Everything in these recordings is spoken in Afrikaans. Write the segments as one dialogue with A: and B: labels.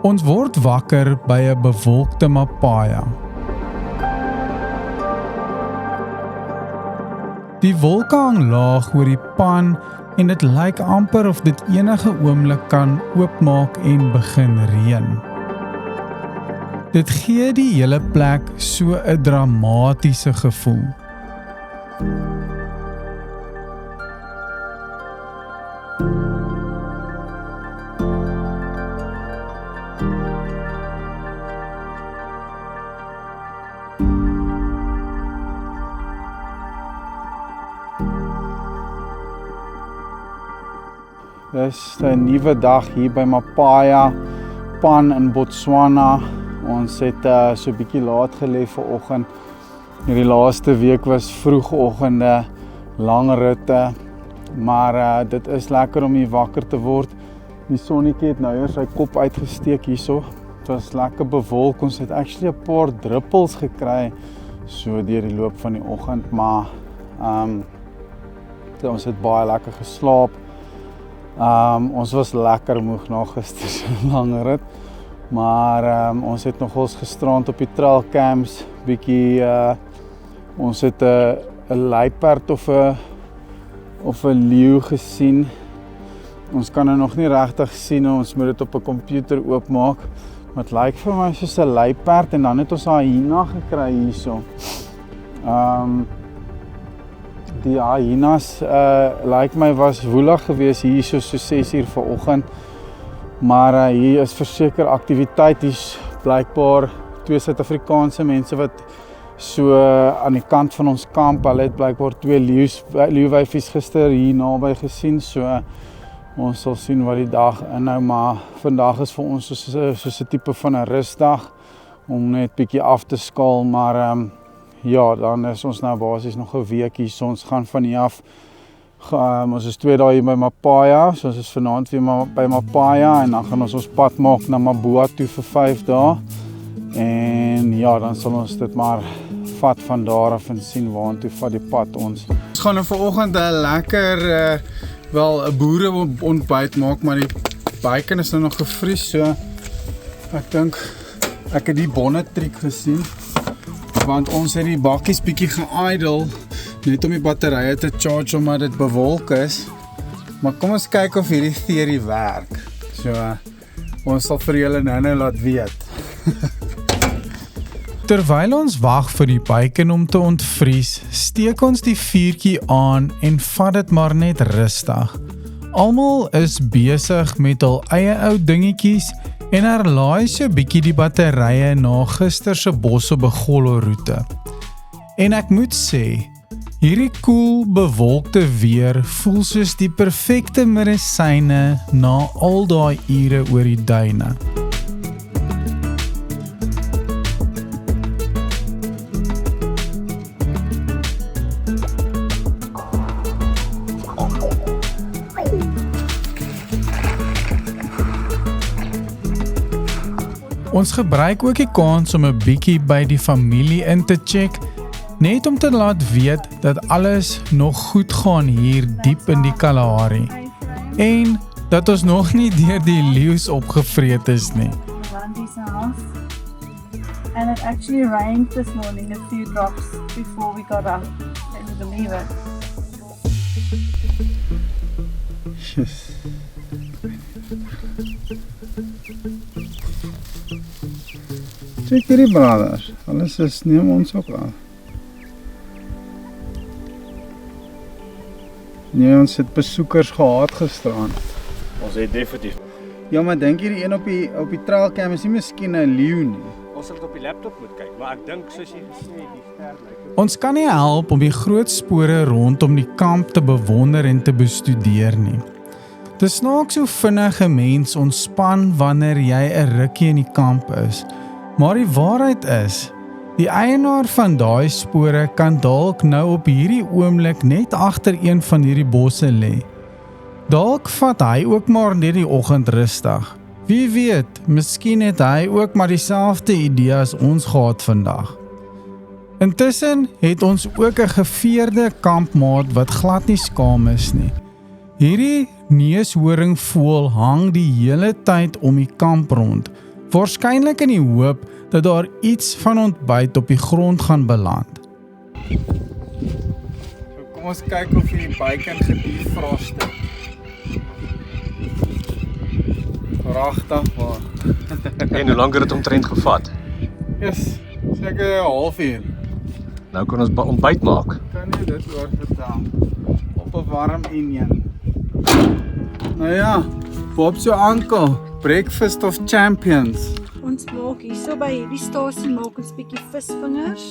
A: Ons word wakker by 'n bewolkte Mapaya. Die wolke hang laag oor die pan en dit lyk amper of dit enige oomblik kan oopmaak en begin reën. Dit gee die hele plek so 'n dramatiese gevoel. Dis 'n nuwe dag hier by Mapaya Pan in Botswana. Ons het so 'n bietjie laat gelê vanoggend. Hierdie laaste week was vroegoggende, lang ritte, maar dit is lekker om hier wakker te word. Die sonnetjie het nou eers sy kop uitgesteek hierso. Dit was lekker bewolk. Ons het actually 'n paar druppels gekry so deur die loop van die oggend, maar ons het baie lekker geslaap. Ons was lekker moeg na gister se lang rit, maar ons het nogals gisterand op die trailcams bietjie ons het 'n luiperd of 'n leeu gesien. Ons kan dit nog nie regtig sien, ons moet dit op 'n komputer oopmaak, maar dit lyk vir my soos 'n luiperd en dan het ons 'n hyena gekry hierso. Die hyenas lyk my was woelig geweest hier so 6:00 vanoggend. Maar hier is verseker aktiwiteit. Hier's blykbaar 2 Suid-Afrikaanse mense wat so aan die kant van ons kamp, hulle het blykbaar 2 leeuwyfies gister hier naby gesien. So ons sal sien wat die dag inhou, maar vandag is vir ons soos 'n tipe van 'n rusdag om net bietjie af te skaal, maar ja, dan is ons nou basies nog 'n week hier. So ons gaan van hier af. Ons is 2 dae hier by Mapaya, so ons is vanaand weer by Mapaya en dan gaan ons pad maak na Maboa toe vir 5 dae. En ja, dan sal ons dit maar vat van daar af en sien waartoe vat die pad ons. Ons gaan nou vanoggend 'n lekker, 'n boere ontbyt maak, maar die bacon is nou nog gevries, so ek dink ek het die bonnetriek gesien. Want ons het die bakkies bietjie ge-idle net om die batterye te charge omdat dit bewolk is. Maar kom ons kyk of hierdie theorie werk. So ons sal vir julle nou laat weet. Terwyl ons wag vir die bacon om te ontvries, steek ons die vuurtjie aan en vat dit maar net rustig. Almal is besig met hul eie ou dingetjies en herlaai so bietjie die batterye na gister se Bosse Begollo roete. En ek moet sê, hierdie koel, bewolkte weer voel soos die perfekte medisyne na al daai ure oor die duine. Ons gebruik ook die kans om 'n bietjie by die familie in te check, net om te laat weet dat alles nog goed gaan hier diep in die Kalahari. En dat ons nog nie deur die leeu's opgevreet is nie.
B: And it actually rained this morning, a few drops before we got up. Can you believe it?
A: Yes. Check hierdie brothers, alles is neem ons ook aan. Nee, ons het besoekers gehad gisteraan.
C: Ons het definitief.
A: Ja, maar dink hierdie een op die trailcam is nie miskien 'n leeu nie.
C: Ons sal dit op die laptop moet kyk, maar ek dink soos jy gesê het, die ster lyk.
A: Ons kan nie help om die groot spore rondom die kamp te bewonder en te bestudeer nie. Dit is snaaks hoe vinnig 'n mens ontspan wanneer jy 'n rukkie in die kamp is. Maar die waarheid is, die eienaar van daai spore kan dalk nou op hierdie oomblik net agter een van hierdie bosse lê. Dalk vat hy ook maar net die oggend rustig. Wie weet, miskien het hy ook maar dieselfde idee as ons gehad vandag. Intussen het ons ook 'n geveerde kampmaat wat glad nie skaam is nie. Hierdie neushoringvoël hang die hele tyd om die kamp rond, waarskynlik in die hoop dat daar iets van ontbyt op die grond gaan beland. Kom ons kyk of die bacon gedefrost het. Pragtig waar.
C: En hoe lank het dit omtrent gevat?
A: Yes, seker 'n halfuur.
C: Nou kan ons ontbyt maak.
A: Kan jy dit oorvertel? Op 'n warm onion. Nou ja, Bob's jou uncle, breakfast of champions.
B: Ons maak hierso by hierdie stasie maak ons bietjie visvingers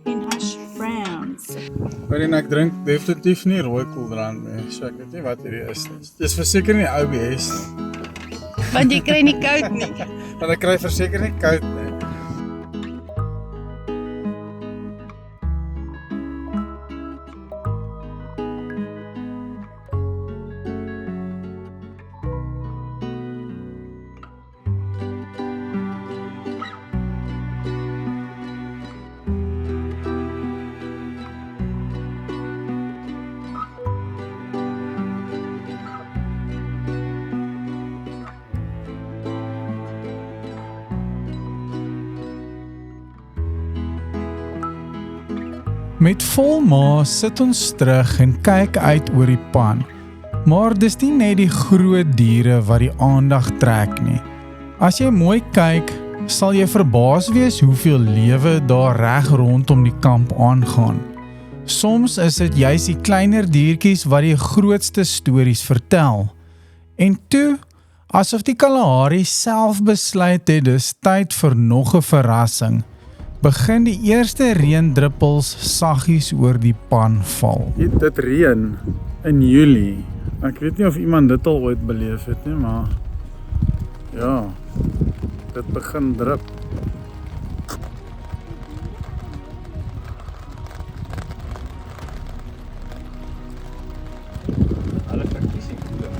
B: en hash browns.
A: Waarin ek drink definitief nie rooi koeldrank nie, so ek weet nie wat hierdie is nie. Dis verseker nie OBS nie.
B: Want jy kry nie koud nie.
A: Want ek kry verseker nie koud nie. Met vol maag sit ons terug en kyk uit oor die pan. Maar dis nie net die groot diere wat die aandag trek nie. As jy mooi kyk, sal jy verbaas wees hoeveel lewe daar reg rondom die kamp aangaan. Soms is dit juis die kleiner diertjies wat die grootste stories vertel. En toe, asof die Kalahari self besluit het dis tyd vir nog 'n verrassing, begin die eerste reendruppels saggies oor die pan val. Dit reën in Julie. Ek weet nie of iemand dit al ooit beleef het nie, maar ja, dit begin drup.
C: Hulle verkies die koeler.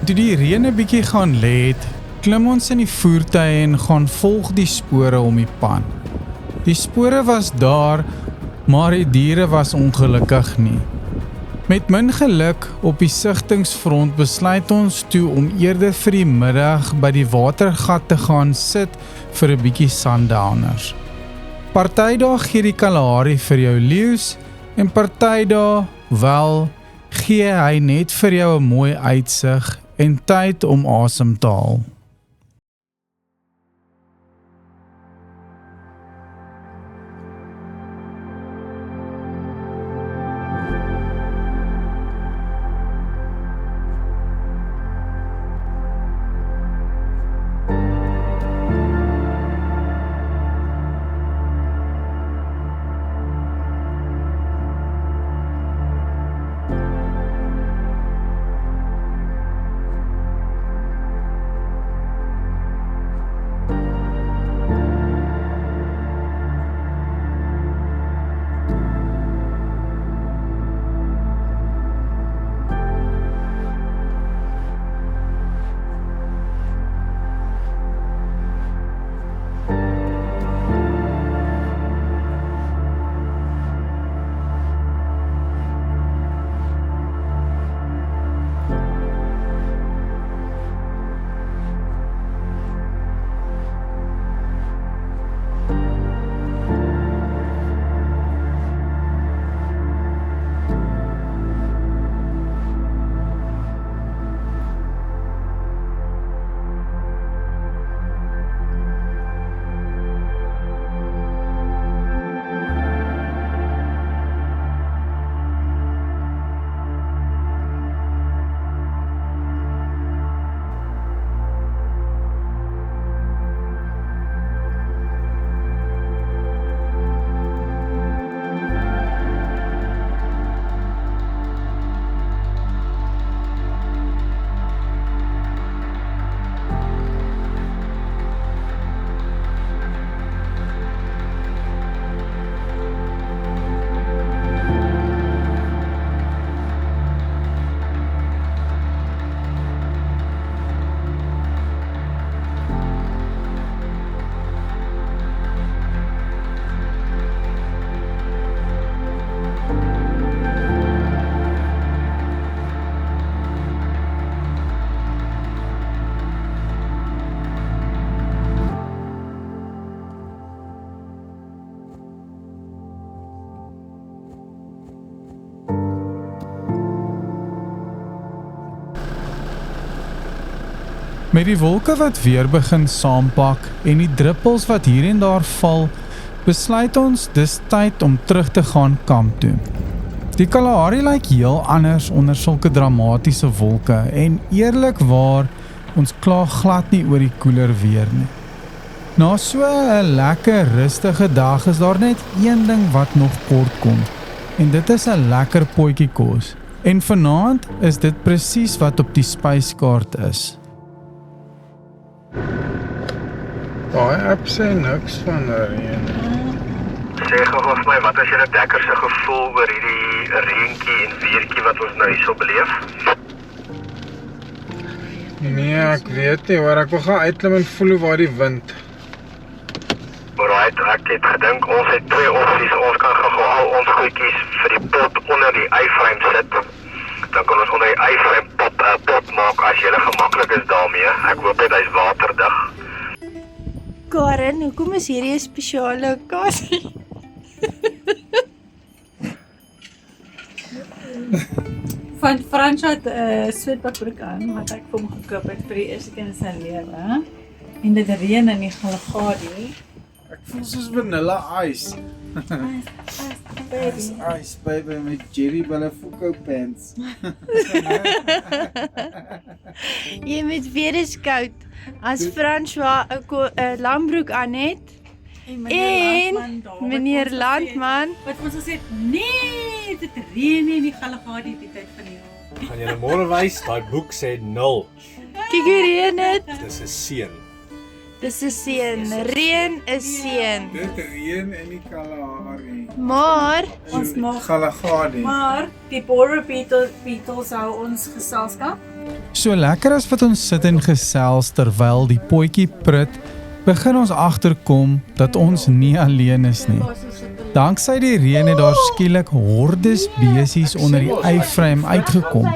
A: Toe die reën 'n bietjie gaan lê het, klim ons in die voertuie en gaan volg die spore om die pan. Die spore was daar, maar die diere was ongelukkig nie. Met min geluk op die sigtingsfront besluit ons toe om eerder vir die middag by die watergat te gaan sit vir 'n bietjie sundowners. Partydae gee die Kalahari vir jou leeu's en partydae, wel, gee hy net vir jou 'n mooi uitsig en tyd om asem te haal. Met die wolke wat weer begin saampak en die druppels wat hier en daar val, besluit ons dis tyd om terug te gaan kamp toe. Die Kalahari lyk heel anders onder sulke dramatiese wolke en eerlikwaar, ons kla glad nie oor die koeler weer nie. Na so 'n lekker rustige dag is daar net een ding wat nog kort kom en dit is 'n lekker potjie kos. En vanaand is dit presies wat op die spyskaart is. Daai app sê niks van reën.
D: Sê gou vir my, wat is julle dekker se gevoel oor hierdie reentjie en weertjie wat ons nou hierso beleef?
A: Nee, ek weet nie hoor, ek wil gaan uitklim en voel hoe waar die wind.
D: Alright, ek het gedink ons het twee opsies. Ons kan gou al ons goedjies vir die pot onder die i-frame sit. Dan kan ons onder die i-frame pot maak as julle gemaklik is daarmee. Ek hoop dit is waterdig.
E: Karen, hoekom is hierdie 'n spesiale okasie?
B: Van Frans het sweetbakbroek aan wat ek vir hom gekoop het vir die eerste keer in sy lewe. En dit reën in die Kalahari.
A: Ek voel soos vanilla ice. Ice baby met Jerry Balafuco pants.
E: Jy moet weer eens koud. As François 'n langbroek aan het en meneer Landman
B: Wat ons gesê, nee, dit reën nie in die Kalahari die tyd van die jaar.
C: Gaan julle môre wys, daai boek sê 0.
E: kyk hoe reën dit.
C: Dis 'n seën.
E: Dis 'n seën. Reën is seën.
A: Dit reën in die Kalahari.
E: Maar
B: Ons mag,
A: Kalahari.
B: maar die Border Beatles hou ons geselskap.
A: So lekker as wat ons sit en gesels terwyl die potjie prut, begin ons agterkom dat ons nie alleen is nie. Danksy die reën het daar skielik hordes besies onder die i-frame uitgekom.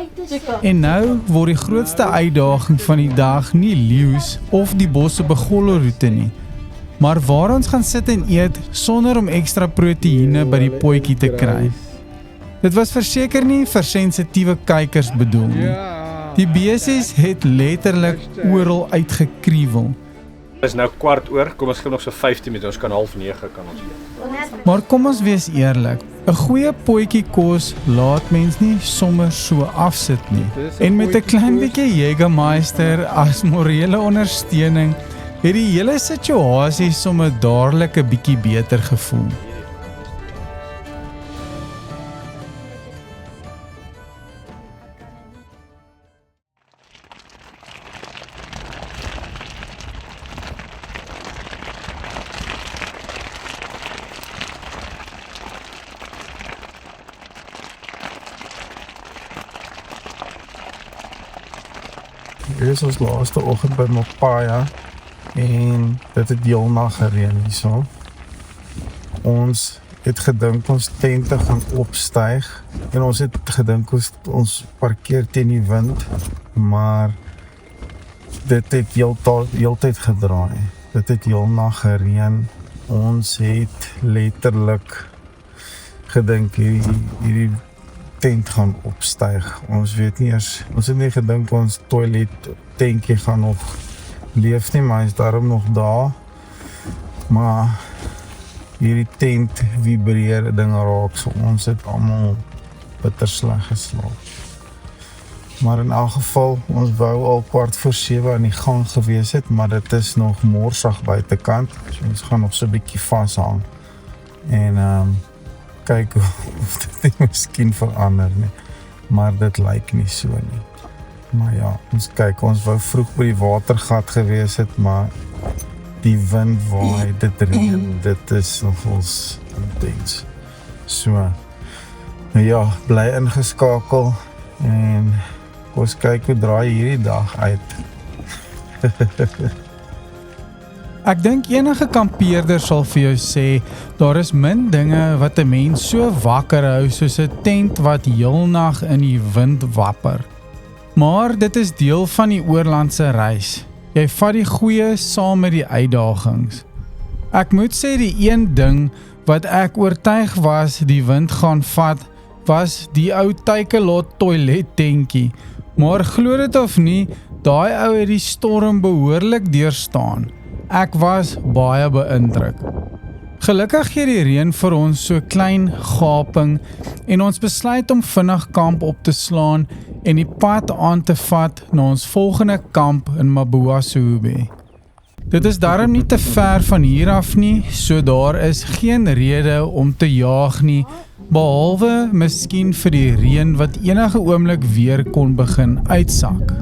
A: En nou word die grootste uitdaging van die dag nie leeu's of die bosse begollo roete nie, maar waar ons gaan sit en eet sonder om ekstra proteïene by die potjie te kry. Dit was verseker nie vir sensitiewe kykers bedoel nie. Die besies het letterlik oral uitgekruiwel.
C: Dis nou 8:15, kom ons gee nog so 15 minute, ons kan 8:30 kan ons eet.
A: Maar kom ons wees eerlik, 'n goeie potjie kos laat mens nie sommer so afsit nie. En met 'n klein bietjie Jägermeister as morele ondersteuning, het die hele situasie sommer dadelik 'n bietjie beter gevoel. Dit is ons laaste oggend by Mopaya en dit het heel nag gereën hierso. Ons het gedink ons tente gaan opstyg en ons het gedink ons parkeer teen die wind, maar dit het heeltyd gedraai. Dit het heel nag gereën. Ons het letterlik gedink hierdie tent gaan opstyg. Ons weet nie eers, ons het nie gedink ons toilet tentjie gaan nog leef nie, maar is daarom nog daar. Maar hierdie tent vibreer dinge raak, so ons het almal bitter sleg geslaap. Maar in elk geval, ons wou al 6:15 aan die gang gewees het, maar dit is nog morsig buitekant, so ons gaan nog so 'n bietjie vashang. En kyk of dit miskien verander nie, maar dit lyk nie so nie. Maar ja, ons kyk, ons wou vroeg by die watergat gewees het, maar die wind waai, dit reën, dit is nogals intens. So, nou ja, bly ingeskakel en ons kyk hoe draai hierdie dag uit. Ek dink enige kampeerder sal vir jou sê, daar is min dinge wat 'n mens so wakker hou soos 'n tent wat heelnag in die wind wapper. Maar dit is deel van die oorlandse reis. Jy vat die goeie saam met die uitdagings. Ek moet sê die een ding wat ek oortuig was die wind gaan vat, was die ou Takealot toilet tentjie. Maar glo dit of nie, Daai ou het die storm behoorlik deurstaan. Ek was baie beïndruk. Gelukkig gee die reën vir ons so klein gaping en ons besluit om vinnig kamp op te slaan en die pad aan te vat na ons volgende kamp in Mabuasube. Dit is darm nie te ver van hier af nie, so daar is geen rede om te jaag nie, behalwe miskien vir die reën wat enige oomblik weer kon begin uitsak.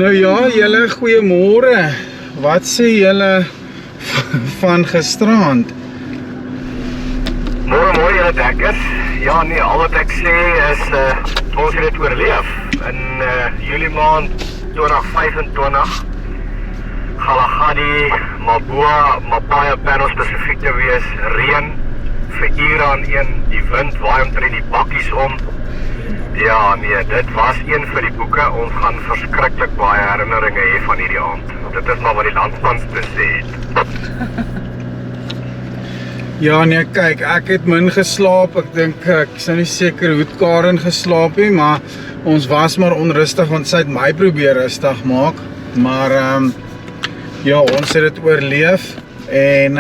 A: Nou ja, julle goeiemôre. Wat sê julle van gisterand?
D: Môre julle dekkers. Ja nee, al wat ek sê is ons het dit oorleef. In Julie maand 2025 Kalahari, Mapaya panel spesifiek te wees, reën vir ure aan een, die wind waai omtrent die bakkies om. Ja nee, dit was een vir die boeke. Ons gaan verskriklik baie herinneringe hê van hierdie aand. Dit is maar wat die landmans besê het.
A: Ja nee, kyk, ek het min geslaap. Ek dink ek is nou nie seker hoe het Karen geslaap nie, maar ons was maar onrustig want sy het my probeer rustig maak. Maar ja, ons het dit oorleef en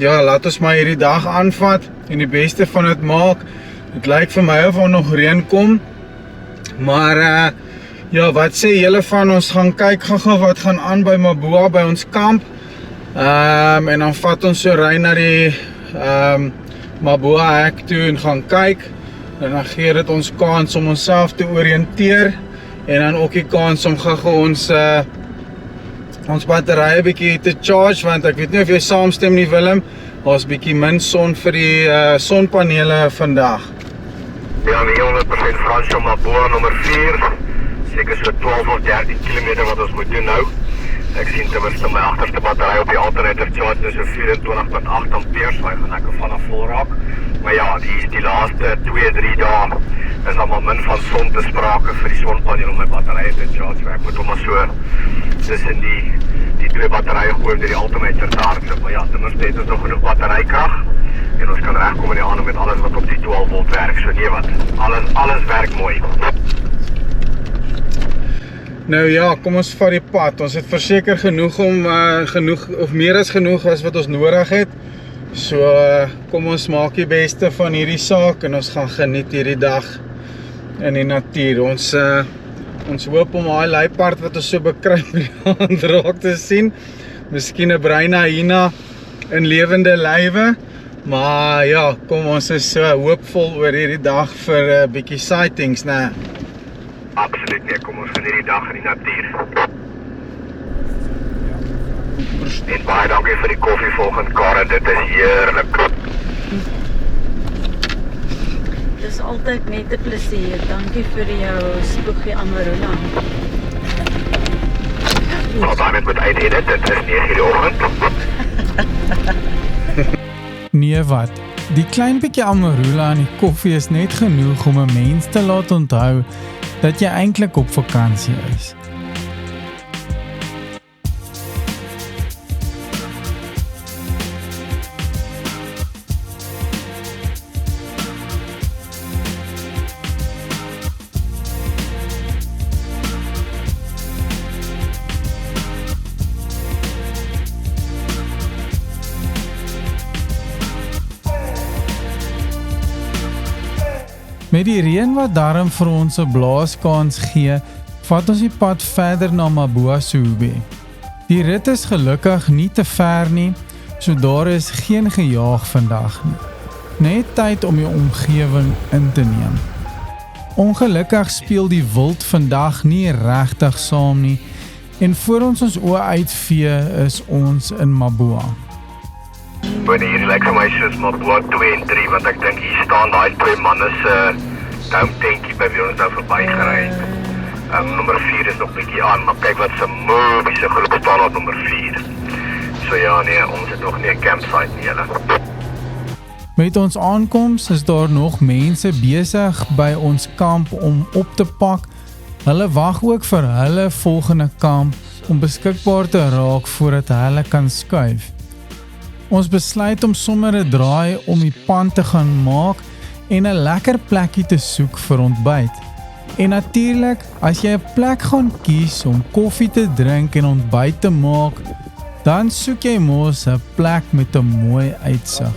A: ja, laat ons maar hierdie dag aanvat en die beste van dit maak. Dit lyk vir my of nog reën kom. Maar ja, wat sê julle van ons gaan kyk gou wat gaan aan by Mabua by ons kamp. En dan vat ons so ry na die Mabua hek toe en gaan kyk. En dan gee dit ons kans om onsself te oriënteer en dan ook die kans om gou ons batterye bietjie te charge, want ek weet nie of jy saamstem nie, Willem. Daar's bietjie min son vir die sonpanele vandag.
D: Ja, 100% Fransjo Mabua nommer 4. Seker so 12 of 13 km wat ons moet doen nou. Ek sien ten minste my agterste battery op die alternator charge is so 24.8 ampere, so hy gaan lekker vanaf vol raak. Maar ja, die laaste 2-3 dae is allemaal min van son te sprake vir die sonpaneel om my batterye te charge. Ek moet hom maar so tussen die twee batterye gooi om die alternator te hardloop. Maar ja, ten minste het ons nog genoeg batterykrag. En ons kan regkom in die aande met alles wat op die 12 volt werk. So nee wat, alles werk mooi.
A: Nou ja, kom ons vat die pad. Ons het verseker genoeg of meer as genoeg as wat ons nodig het. So kom ons maak die beste van hierdie saak en ons gaan geniet hierdie dag in die natuur. Ons hoop om daai luiperd wat ons so bekruip in die hand raak te sien. Miskien 'n bruin hyena in lewende lywe. Maar ja, kom ons is so hoopvol oor hierdie dag vir 'n bietjie sightings, né?
D: Absoluut nee, kom ons van hierdie dag in die natuur. En baie dankie vir die koffie volgende Karen, dit is heerlik.
B: Dit is altyd net 'n plesier. Dankie vir jou spoegie Amarula.
D: Nou dan met uitedit, dit is 9 die oggend.
A: Nee wat, die klein bietjie Amarula en die koffie is net genoeg om 'n mens te laat onthou dat jy eintlik op vakansie is. Met die reën wat darm vir ons 'n blaaskans gee, vat ons die pad verder na Mabuasube. Die rit is gelukkig nie te ver nie, So daar is geen gejaag vandag nie. Net tyd om die omgewing in te neem. Ongelukkig speel die wild vandag nie regtig saam nie en voor ons oë uitvee is ons in Mabua.
D: Wanneer hierdie lyk vir my soos Mabua 2 en 3, want ek dink hier staan daai twee manne se tankie by wie ons nou verbygery het. Nommer 4 is nog bietjie aan, maar kyk wat se mobiese groep staan op nommer 4. So ja nee, ons het nog nie 'n campsite nie julle.
A: Met ons aankoms is daar nog mense besig by ons kamp om op te pak. Hulle wag ook vir hulle volgende kamp om beskikbaar te raak voordat hulle kan skuif. Ons besluit om sommer 'n draai om die pand te gaan maak en 'n lekker plekkie te soek vir ontbyt. En natuurlik, as jy 'n plek gaan kies om koffie te drink en ontbyt te maak, dan soek jy mos 'n plek met 'n mooi uitsig.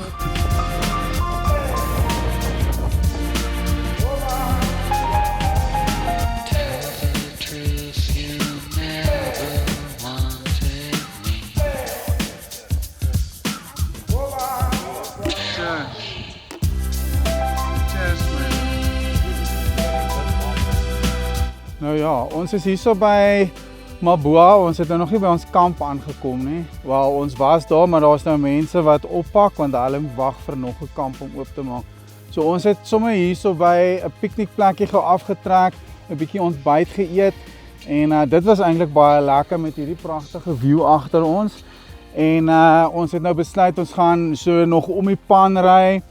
A: Nou ja, ons is hierso by Mabua, ons het nou nog nie by ons kamp aangekom nie. Wel, ons was daar, maar daar's nou mense wat oppak, want hulle moet wag vir nog 'n kamp om oop te maak. So ons het sommer hierso by 'n piknikplekkie gou afgetrek, 'n bietjie ontbyt geëet, en dit was eintlik baie lekker met hierdie pragtige view agter ons. En ons het nou besluit, ons gaan so nog om die pan ry,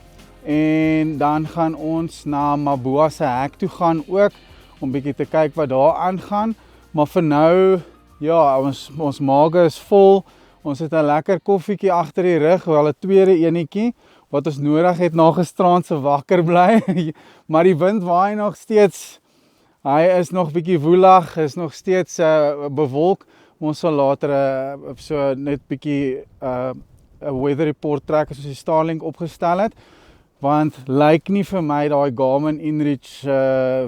A: en dan gaan ons na Mabua se hek toe gaan ook, om bietjie te kyk wat daar aangaan. Maar vir nou, ja, ons mage is vol. Ons het 'n lekker koffietjie agter die rug, wel 'n tweede enetjie, wat ons nodig het na gisteraand se wakker bly. Maar die wind waai nog steeds. Hy is nog bietjie woelig, is nog steeds bewolk. Ons sal later so net bietjie 'n weather report trek as ons die Starlink opgestel het. Want lyk nie vir my daai Garmin InReach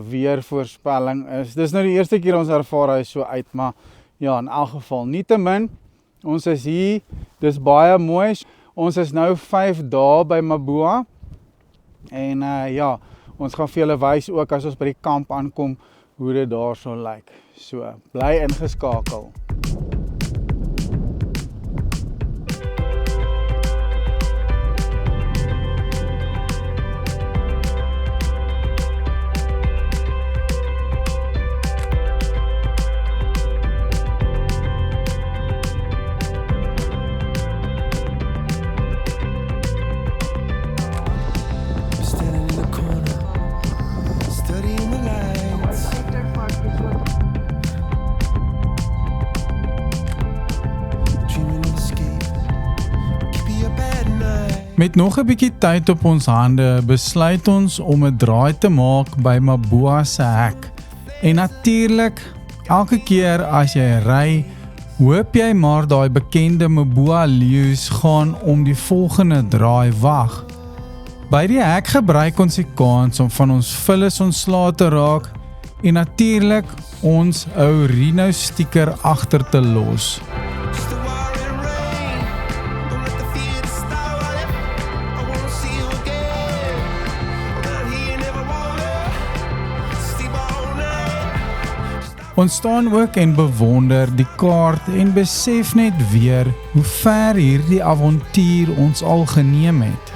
A: weervoorspelling is. Dis nou die eerste keer ons ervaar hy so uit, maar ja, in elk geval nietemin, ons is hier, dis baie mooi. Ons is nou 5 dae by Mabua, en ja, ons gaan vir julle wys ook as ons by die kamp aankom, hoe dit daar so lyk. So, bly ingeskakel. Met nog 'n bietjie tyd op ons hande, besluit ons om 'n draai te maak by Mabua se hek. En natuurlik, elke keer as jy ry, hoop jy maar daai bekende Mabua leeu's gaan om die volgende draai wag. By die hek gebruik ons die kans om van ons vullis ontslae te raak en natuurlik ons ou Reno sticker agter te los. Ons staan ook en bewonder die kaart en besef net weer hoe ver hierdie avontuur ons al geneem het.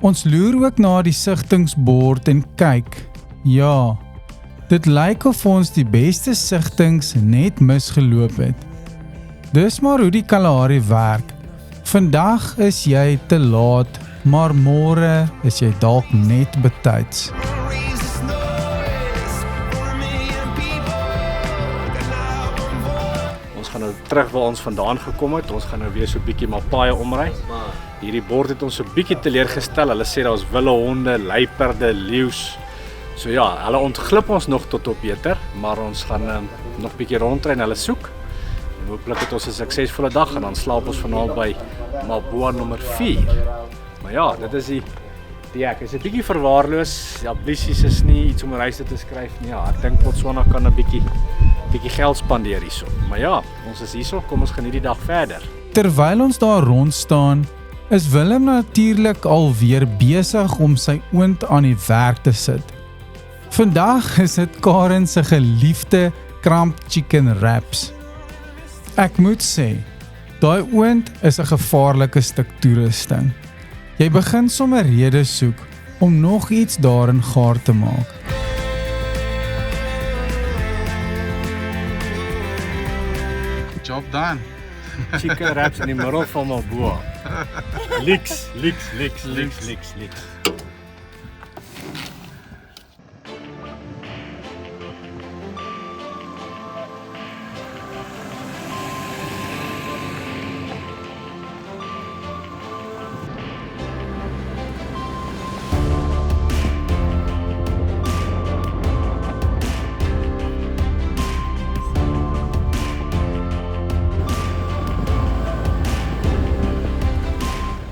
A: Ons loer ook na die sigtingsbord en kyk, ja, dit lyk of ons die beste sigtings net misgeloop het. Dis maar hoe die Kalahari werk. Vandag is jy te laat, maar môre is jy dalk net betyds.
C: Ons gaan nou terug waar ons vandaan gekom het. Ons gaan nou weer so 'n bietjie Mapaya omry. Hierdie bord het ons so 'n bietjie teleurgestel. Hulle sê daar's wilde honde, luiperde, leeu's. So ja, hulle ontglip ons nog tot op beter, maar ons gaan nog 'n bietjie rondry en hulle soek. hopelik het ons 'n suksesvolle dag en dan slaap ons vanaand by Maboa nommer 4. Maar ja, dit is die ek is 'n bietjie verwaarloos. Ja, blissies is nie iets om 'n reis te skryf nie. Ja, ek dink Botswana kan 'n bietjie geld spandeer hierso. Maar ja, ons is hierso, kom ons geniet die dag verder.
A: Terwyl ons daar rond staan, is Willem natuurlik alweer besig om sy oond aan die werk te sit. Vandag is dit Karen se geliefde Crump Chicken Wraps. Ek moet sê, daai oond is 'n gevaarlike stuk toerusting. Jy begin sommer redes soek om nog iets daarin gaar te maak. Job done.
C: Chicken wraps in die middel van Maboa. Liks.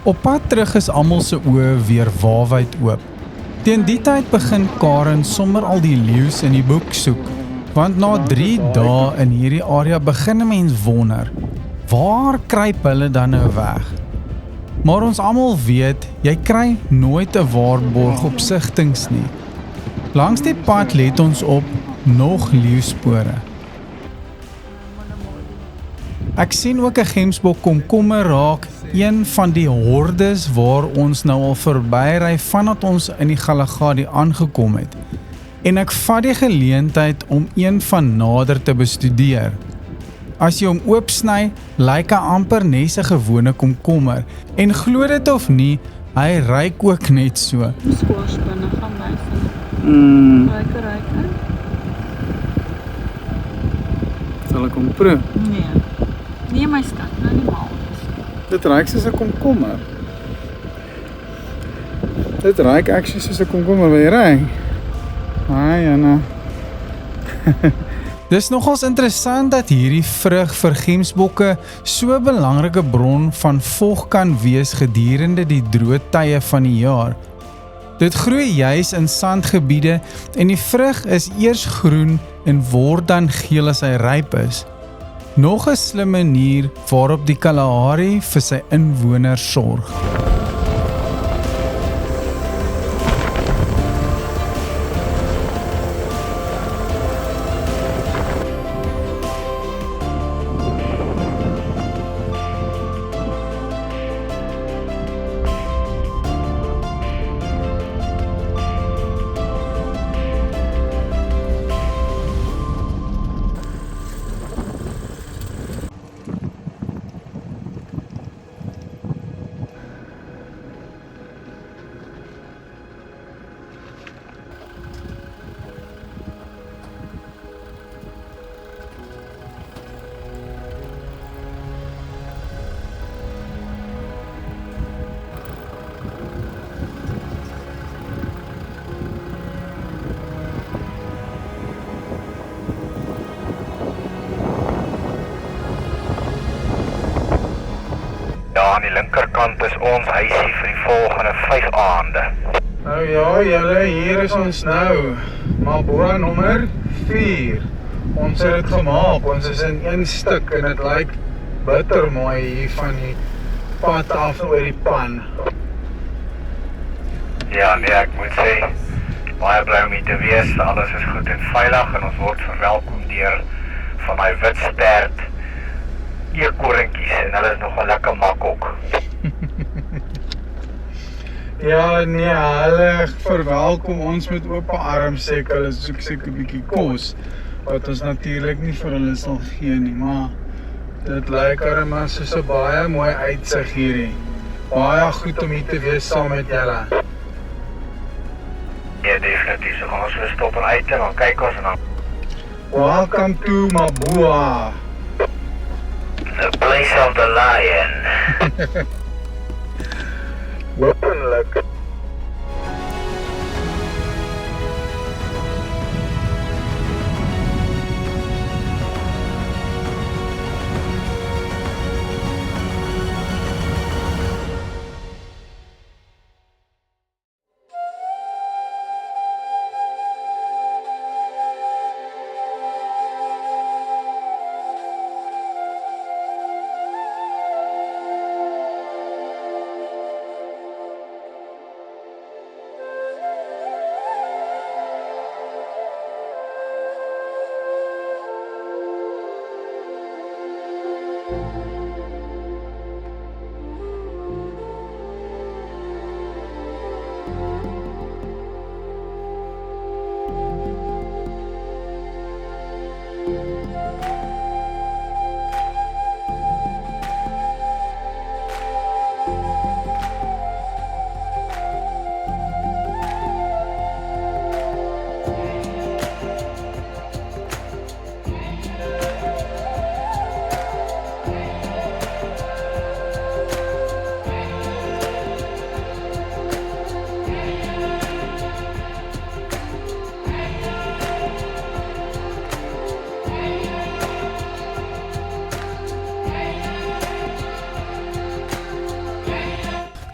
A: Op pad terug is almal se oë weer waawyd oop. Teen die tyd begin Karen sommer al die leeu's in die boek soek, want na 3 dae in hierdie area begin 'n mens wonder, waar kruip hulle dan nou weg? Maar ons almal weet, jy kry nooit 'n waarborg op sigtings nie. Langs die pad let ons op nog leeuspore. Ek sien ook 'n gemsbok komkommer raak, een van die hordes waar ons nou al verbyry vandat ons in die Galagadi aangekom het. En ek vat die geleentheid om een van nader te bestudeer. As jy hom oopsny, lyk hy amper nes 'n gewone komkommer. En glo dit of nie, hy ruik ook net so.
B: Squash binne gaan my. Ruiker.
A: Sal ek hom proe?
B: Nee my skat, nou nie mal.
A: Dit ruik soos 'n komkommer. Dit ruik actually soos 'n komkommer, wil jy ry? Anna. Dis nogals interessant dat hierdie vrug vir gemsbokke so 'n belangrike bron van vog kan wees gedurende die droë tye van die jaar. Dit groei juis in sandgebiede en die vrug is eers groen en word dan geel as hy ryp is. Nog 'n slim manier waarop die Kalahari vir sy inwoners sorg.
D: Aan die linkerkant is ons huisie vir die volgende 5 aande.
A: Nou ja, julle, hier is ons nou. Maboa nommer 4. Ons het dit gemaak. Ons is in een stuk en dit lyk bitter mooi hier van die pad af oor die pan.
D: Ja, nee, ek moet sê, baie bly om hier te wees. Alles is goed en veilig en ons word verwelkom deur van my wit stert eekorinkies en hulle is nogal lekker mak ook.
A: Ja, nee, hulle verwelkom ons met oop arms, sê ek, hulle soek seker 'n bietjie kos, wat ons natuurlik nie vir hulle sal gee nie, maar dit lyk maar soos 'n baie mooi uitsig hierdie. Baie goed om hier te wees saam met julle.
D: Ja, definitief, so gaan ons weer stop en uit en dan kyk ons en dan
A: Welcome to Maboa.
D: the place of the lion. Openlik.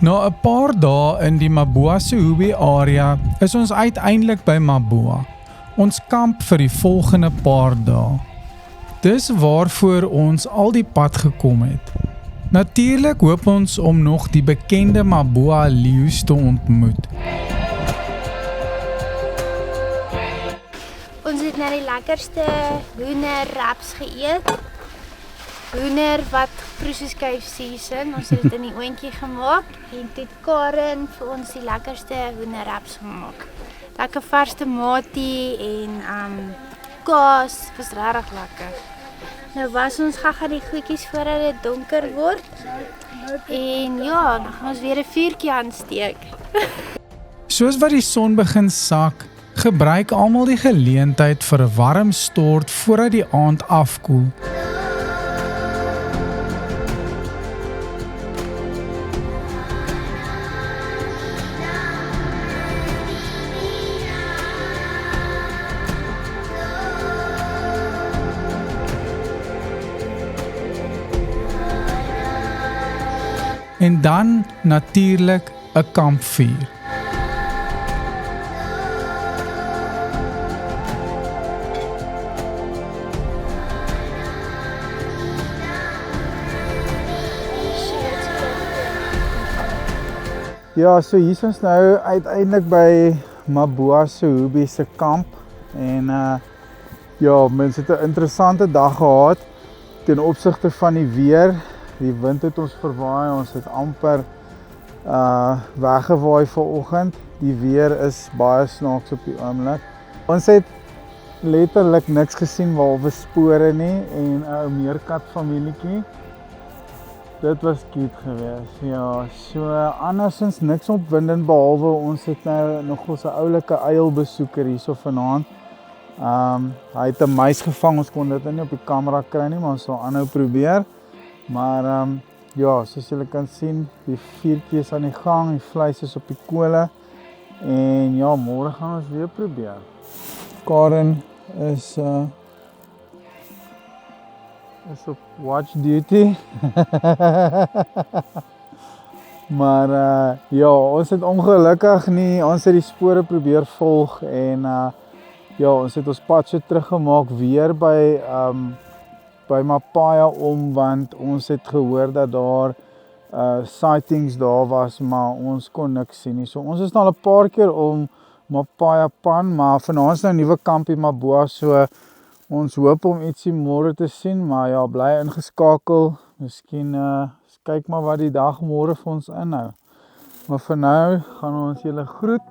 F: Na 'n paar dae in die Maboa-Sehube area is ons uiteindelik by Maboa, ons kamp vir die volgende paar dae. Dis waarvoor ons al die pad gekom het. Natuurlik hoop ons om nog die bekende Maboa leeu's te ontmoet.
E: Ons het nou die lekkerste hoenderwraps geëet. Hoender wat proe soos KFC sin. Ons het dit in die oontjie gemaak en toe het Karen vir ons die lekkerste hoenderwraps gemaak. Lekker vars tomatie en kaas, was regtig lekker. Nou was ons gaga die goedjies voordat dit donker word. En ja, dan gaan ons weer 'n vuurtjie aansteek.
F: Soos wat die son begin sak, gebruik almal die geleentheid vir 'n warm stort voordat die aand afkoel. En dan natuurlik 'n kampvuur.
A: Ja, so hier is ons nou uiteindelik by Maboa-Sehube se kamp en ja, mense het 'n interessante dag gehad ten opsigte van die weer. Die wind het ons verwaai, ons het amper weggewaai vanoggend. Die weer is baie snaaks op die oomblik. Ons het letterlik niks gesien behalwe spore nie en 'n meerkat familietjie. Dit was cute geweest. Ja, so andersins niks opwindend behalwe ons het nou nog ons oulike uilbesoeker hierso vanaand. Hy het 'n muis gevang, ons kon dit nie op die kamera kry nie, maar ons sal aanhou probeer. Maar ja, soos julle kan sien, die vuurtjie is aan die gang, die vleis is op die kole en ja, môre gaan ons weer probeer. Karen is op watch duty. Maar ja, ons het ongelukkig nie, ons het die spore probeer volg en ja, ons het ons pad so teruggemaak weer by Mapaya want ons het gehoor dat daar sightings daar was, maar ons kon niks sien nie. So ons is nou al 'n paar keer om Mapaya pan, maar vanaand is nou 'n nuwe kampie Maboa, so ons hoop om ietsie môre te sien, maar ja, bly ingeskakel. Miskien kyk maar wat die dag môre vir ons inhou. Maar vir nou gaan ons julle groet.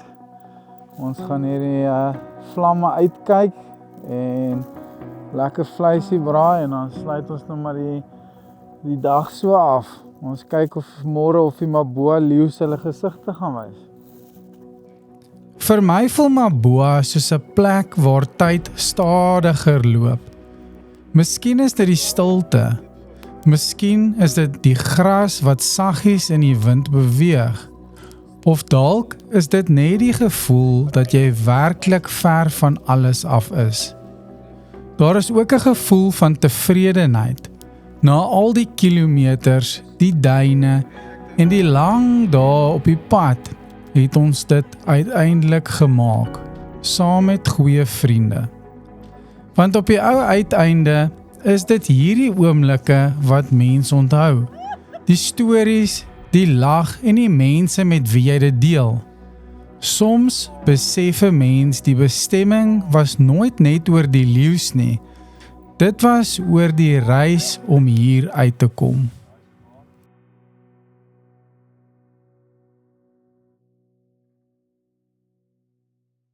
A: Ons gaan hierdie vlamme uitkyk en lekker vleisie braai en dan sluit ons nou maar die dag so af. Ons kyk of môre of die Maboa leeu's hulle gesigte gaan wys.
F: Vir my voel Maboa soos 'n plek waar tyd stadiger loop. Miskien is dit die stilte. Miskien is dit die gras wat saggies in die wind beweeg. Of dalk is dit net die gevoel dat jy werklik ver van alles af is. Daar is ook 'n gevoel van tevredenheid. Na al die kilometers, die duine en die lang dae op die pad, het ons dit uiteindelik gemaak, saam met goeie vriende. Want op die ou uiteinde is dit hierdie oomblikke wat mens onthou. Die stories, die lag en die mense met wie jy dit deel. Soms besef 'n mens die bestemming was nooit net oor die leeu's nie. Dit was oor die reis om hier uit te kom.